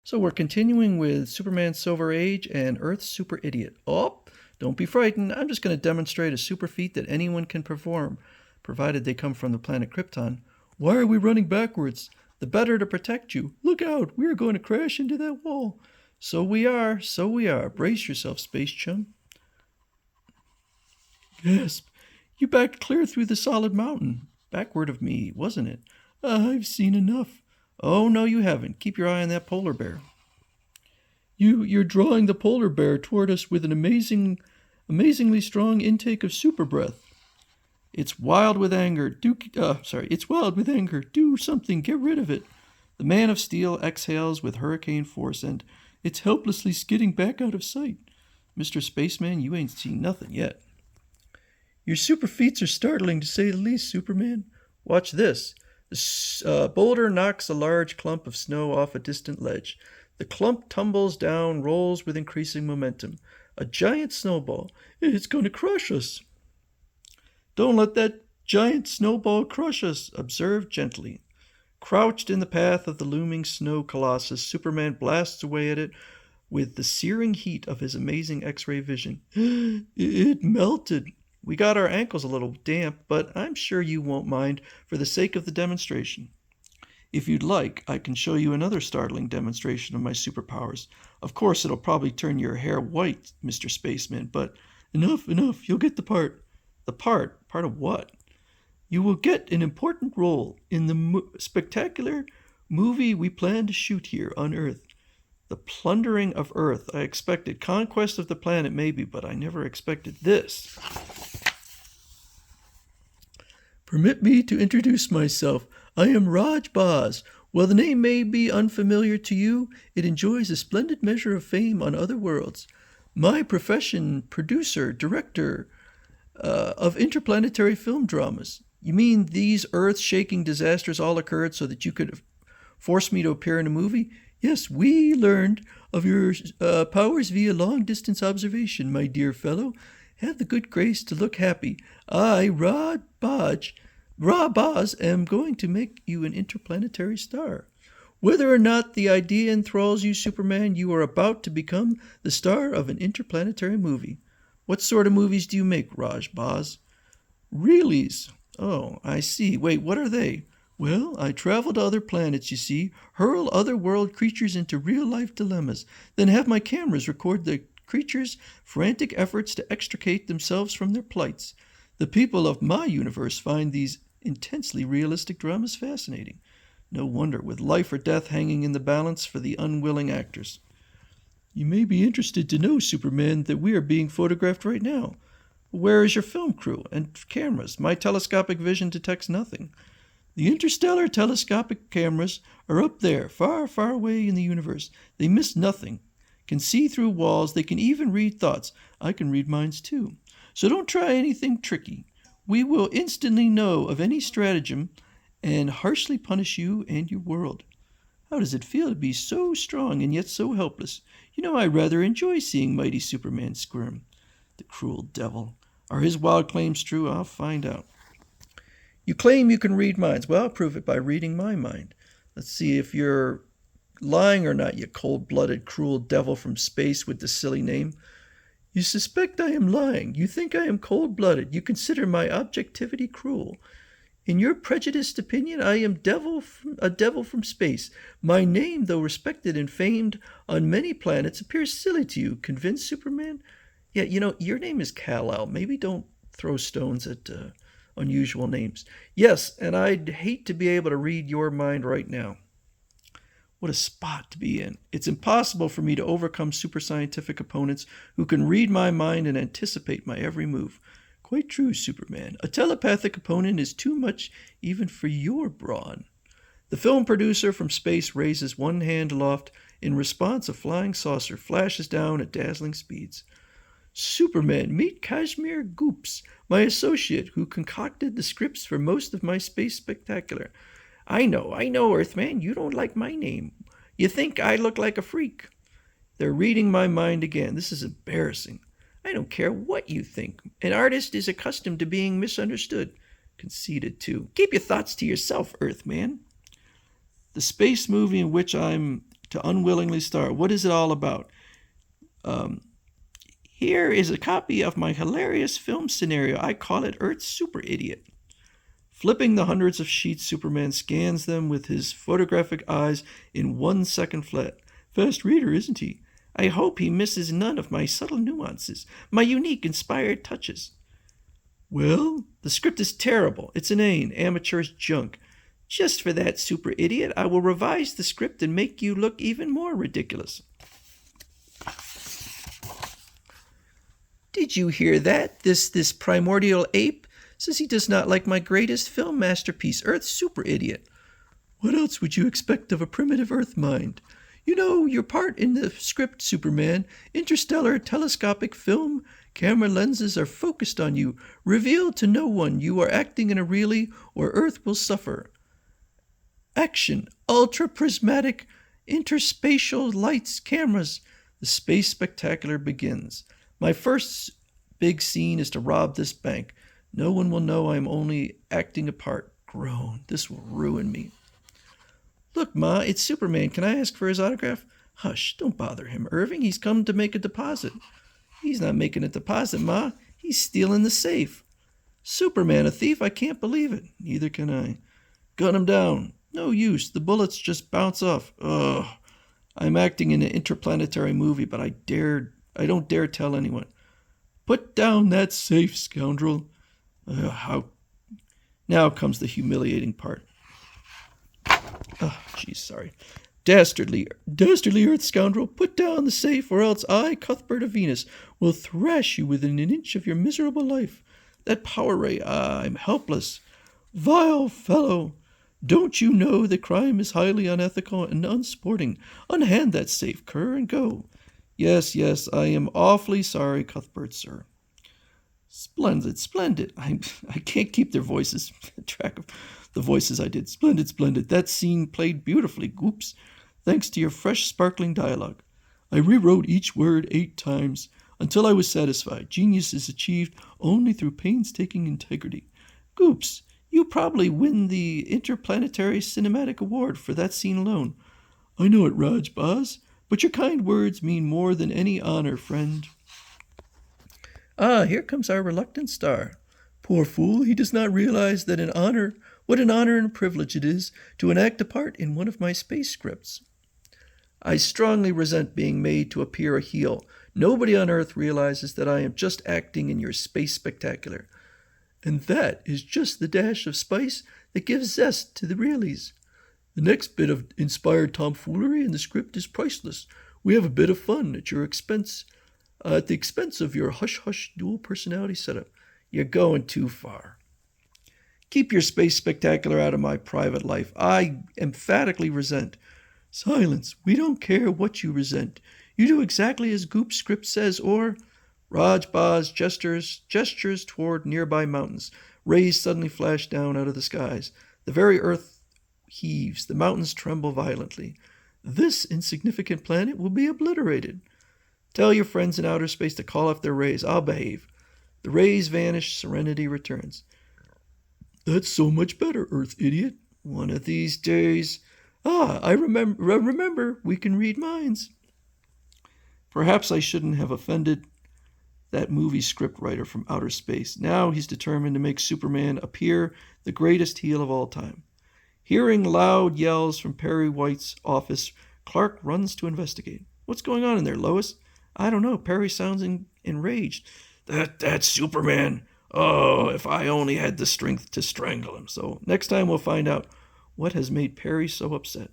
So we're continuing with Superman Silver Age and Earth's Super Idiot. Oh, don't be frightened. I'm just going to demonstrate a super feat that anyone can perform, provided they come from the planet Krypton. Why are we running backwards? The better to protect you. Look out, we are going to crash into that wall. So we are, so we are. Brace yourself, space chum. Gasp. You backed clear through the solid mountain. Backward of me, wasn't it? I've seen enough. Oh, no, you haven't. Keep your eye on that polar bear. You're drawing the polar bear toward us with an amazingly strong intake of super breath. It's wild with anger. It's wild with anger. Do something. Get rid of it. The man of steel exhales with hurricane force, and it's helplessly skidding back out of sight. Mr. Spaceman, you ain't seen nothing yet. Your super feats are startling, to say the least, Superman. Watch this. The boulder knocks a large clump of snow off a distant ledge. The clump tumbles down, rolls with increasing momentum. A giant snowball. It's going to crush us. Don't let that giant snowball crush us. Observe gently. Crouched in the path of the looming snow colossus, Superman blasts away at it with the searing heat of his amazing X-ray vision. It melted. We got our ankles a little damp, but I'm sure you won't mind for the sake of the demonstration. If you'd like, I can show you another startling demonstration of my superpowers. Of course, it'll probably turn your hair white, Mr. Spaceman, but enough. You'll get the part. The part? Part of what? You will get an important role in the spectacular movie we plan to shoot here on Earth. The plundering of Earth. I expected conquest of the planet, maybe, but I never expected this. Permit me to introduce myself. I am Raj Baz. While the name may be unfamiliar to you, it enjoys a splendid measure of fame on other worlds. My profession, producer, director of interplanetary film dramas. You mean these earth-shaking disasters all occurred so that you could force me to appear in a movie? Yes, we learned of your powers via long-distance observation, my dear fellow. Have the good grace to look happy. I, Ra Baz, am going to make you an interplanetary star. Whether or not the idea enthralls you, Superman, you are about to become the star of an interplanetary movie. What sort of movies do you make, Raj Baz? Reallys. Oh, I see. Wait, what are they? Well, I travel to other planets, you see, hurl other world creatures into real-life dilemmas, then have my cameras record the creatures' frantic efforts to extricate themselves from their plights. The people of my universe find these intensely realistic dramas fascinating. No wonder, with life or death hanging in the balance for the unwilling actors. You may be interested to know, Superman, that we are being photographed right now. Where is your film crew and cameras? My telescopic vision detects nothing. The interstellar telescopic cameras are up there, far, far away in the universe. They miss nothing, can see through walls, they can even read thoughts. I can read minds too. So don't try anything tricky. We will instantly know of any stratagem and harshly punish you and your world. How does it feel to be so strong and yet so helpless? You know, I rather enjoy seeing mighty Superman squirm. The cruel devil. Are his wild claims true? I'll find out. You claim you can read minds. Well, I'll prove it by reading my mind. Let's see if you're lying or not, you cold-blooded, cruel devil from space with the silly name. You suspect I am lying. You think I am cold-blooded. You consider my objectivity cruel. In your prejudiced opinion, I am a devil from space. My name, though respected and famed on many planets, appears silly to you. Convinced, Superman? Yeah, you know, your name is Kal-El. Maybe don't throw stones at unusual names. Yes, and I'd hate to be able to read your mind right now. What a spot to be in. It's impossible for me to overcome super scientific opponents who can read my mind and anticipate my every move. Quite true, Superman. A telepathic opponent is too much even for your brawn. The film producer from space raises one hand aloft. In response, a flying saucer flashes down at dazzling speeds. Superman, meet Kashmir Goops, my associate who concocted the scripts for most of my space spectacular. I know, Earthman, you don't like my name. You think I look like a freak. They're reading my mind again. This is embarrassing. I don't care what you think. An artist is accustomed to being misunderstood. Conceited, too. Keep your thoughts to yourself, Earthman. The space movie in which I'm to unwillingly star. What is it all about? Here is a copy of my hilarious film scenario. I call it Earth's Super Idiot. Flipping the hundreds of sheets, Superman scans them with his photographic eyes in 1 second flat. Fast reader, isn't he? I hope he misses none of my subtle nuances, my unique, inspired touches. Well, the script is terrible. It's inane, amateurish junk. Just for that, super idiot, I will revise the script and make you look even more ridiculous. Did you hear that? This primordial ape says he does not like my greatest film masterpiece, Earth's Super Idiot. What else would you expect of a primitive Earth mind? You know, your part in the script, Superman, interstellar telescopic film, camera lenses are focused on you. Reveal to no one you are acting in a really, or Earth will suffer. Action, ultra-prismatic, interspatial lights, cameras. The space spectacular begins. My first big scene is to rob this bank. No one will know I am only acting a part. Groan. This will ruin me. Look, Ma, it's Superman. Can I ask for his autograph? Hush, don't bother him, Irving. He's come to make a deposit. He's not making a deposit, Ma. He's stealing the safe. Superman, a thief? I can't believe it. Neither can I. Gun him down. No use. The bullets just bounce off. Ugh. I'm acting in an interplanetary movie, but I don't dare tell anyone. Put down that safe, scoundrel. Now comes the humiliating part. Sorry. Dastardly Earth scoundrel, put down the safe, or else I, Cuthbert of Venus, will thrash you within an inch of your miserable life. That power ray, I'm helpless. Vile fellow, don't you know that crime is highly unethical and unsporting? Unhand that safe, cur, and go. Yes, I am awfully sorry, Cuthbert, sir. Splendid. I can't keep their voices, track of the voices I did. Splendid. That scene played beautifully, Goops, thanks to your fresh, sparkling dialogue. I rewrote each word 8 times until I was satisfied. Genius is achieved only through painstaking integrity. Goops, you probably win the Interplanetary Cinematic Award for that scene alone. I know it, Raj Baz, but your kind words mean more than any honor, friend. Here comes our reluctant star. Poor fool, he does not realize what an honor and a privilege it is to enact a part in one of my space scripts. I strongly resent being made to appear a heel. Nobody on Earth realizes that I am just acting in your space spectacular. And that is just the dash of spice that gives zest to the realies. The next bit of inspired tomfoolery in the script is priceless. We have a bit of fun at the expense of your hush-hush dual personality setup. You're going too far. Keep your space spectacular out of my private life. I emphatically resent. Silence. We don't care what you resent. You do exactly as Goop's script says, or... Raj Baz gestures toward nearby mountains. Rays suddenly flash down out of the skies. The very earth heaves. The mountains tremble violently. This insignificant planet will be obliterated. Tell your friends in outer space to call off their rays. I'll behave. The rays vanish. Serenity returns. That's so much better, Earth idiot. One of these days. I remember. We can read minds. Perhaps I shouldn't have offended that movie script writer from outer space. Now he's determined to make Superman appear the greatest heel of all time. Hearing loud yells from Perry White's office, Clark runs to investigate. What's going on in there, Lois? I don't know. Perry sounds enraged. That's Superman. Oh, if I only had the strength to strangle him. So next time we'll find out what has made Perry so upset.